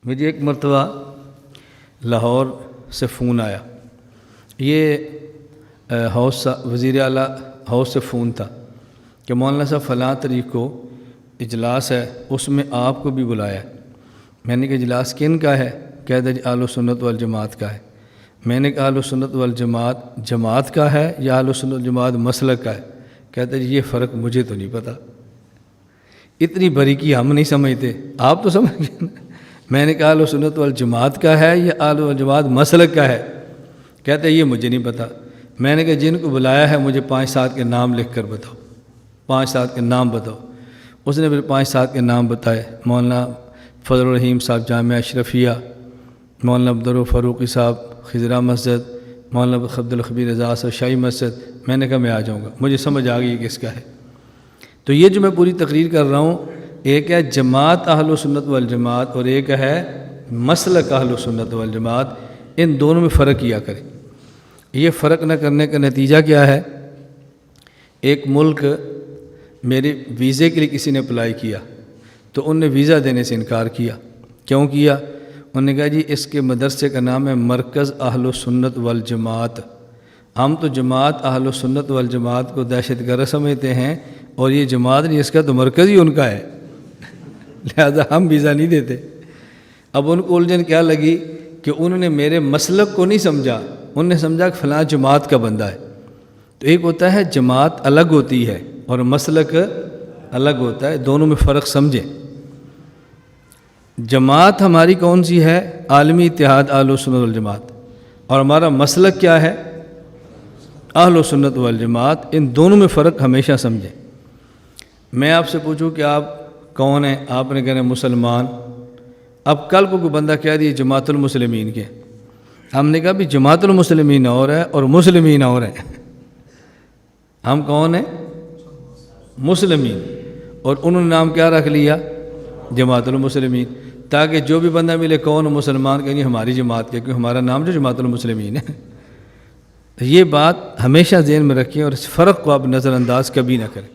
مجھے ایک مرتبہ لاہور سے فون آیا، یہ وزیر اعلیٰ ہاؤس سے فون تھا کہ مولانا صاحب فلاں تاریخ کو اجلاس ہے، اس میں آپ کو بھی بلایا ہے۔ میں نے کہا اجلاس کن کا ہے؟ کہتا جی اہل سنت والجماعت کا ہے۔ میں نے کہا اہل سنت والجماعت جماعت کا ہے یا اہل سنت والجماعت مسلک کا ہے؟ کہتا جی یہ فرق مجھے تو نہیں پتہ، اتنی باریکی ہم نہیں سمجھتے، آپ تو سمجھ گئے نا۔ میں نے کہا اہل سنت والجماعت کا ہے یا اہل والجماعت مسلک کا ہے؟ کہتا ہے یہ مجھے نہیں پتہ۔ میں نے کہا جن کو بلایا ہے مجھے 5-7 کے نام لکھ کر بتاؤ، 5-7 کے نام بتاؤ۔ اس نے پھر 5-7 کے نام بتائے، مولانا فضل الرحیم صاحب جامعہ اشرفیہ، مولانا عبدالرؤف فاروقی صاحب خضرا مسجد، مولانا عبدالخبیر رضا صاحب شاہی مسجد۔ میں نے کہا میں آ جاؤں گا، مجھے سمجھ آ گئی کس کا ہے۔ تو یہ جو میں پوری تقریر کر رہا ہوں، ایک ہے جماعت اہل و سنت والجماعت اور ایک ہے مسلک اہل و سنت والجماعت، ان دونوں میں فرق کیا کریں۔ یہ فرق نہ کرنے کا نتیجہ کیا ہے؟ ایک ملک میرے ویزے کے لیے کسی نے اپلائی کیا تو ان نے ویزا دینے سے انکار کیا۔ کیوں کیا؟ انہوں نے کہا جی اس کے مدرسے کا نام ہے مرکز اہل و سنت والجماعت، ہم تو جماعت اہل و سنت والجماعت کو دہشت گرد سمجھتے ہیں اور یہ جماعت نہیں، اس کا تو مرکز ہی ان کا ہے، لہذا ہم ویزا نہیں دیتے۔ اب ان کو الجھن کیا لگی کہ انہوں نے میرے مسلک کو نہیں سمجھا، انہوں نے سمجھا کہ فلاں جماعت کا بندہ ہے۔ تو ایک ہوتا ہے جماعت الگ ہوتی ہے اور مسلک الگ ہوتا ہے، دونوں میں فرق سمجھیں۔ جماعت ہماری کون سی ہے؟ عالمی اتحاد اہل و سنت والجماعت، اور ہمارا مسلک کیا ہے؟ اہل و سنت والجماعت۔ ان دونوں میں فرق ہمیشہ سمجھیں۔ میں آپ سے پوچھوں کہ آپ کون ہیں؟ آپ نے کہنا مسلمان۔ اب کل کو کوئی بندہ کہہ دیا جماعت المسلمین کے، ہم نے کہا بھی جماعت المسلمین اور ہے اور مسلمین اور ہیں۔ ہم کون ہیں؟ مسلمین، اور انہوں نے نام کیا رکھ لیا؟ جماعت المسلمین، تاکہ جو بھی بندہ ملے کون مسلمان کہیں ہماری جماعت کے، کیونکہ ہمارا نام جو جماعت المسلمین ہے۔ یہ بات ہمیشہ ذہن میں رکھیں اور اس فرق کو آپ نظر انداز کبھی نہ کریں۔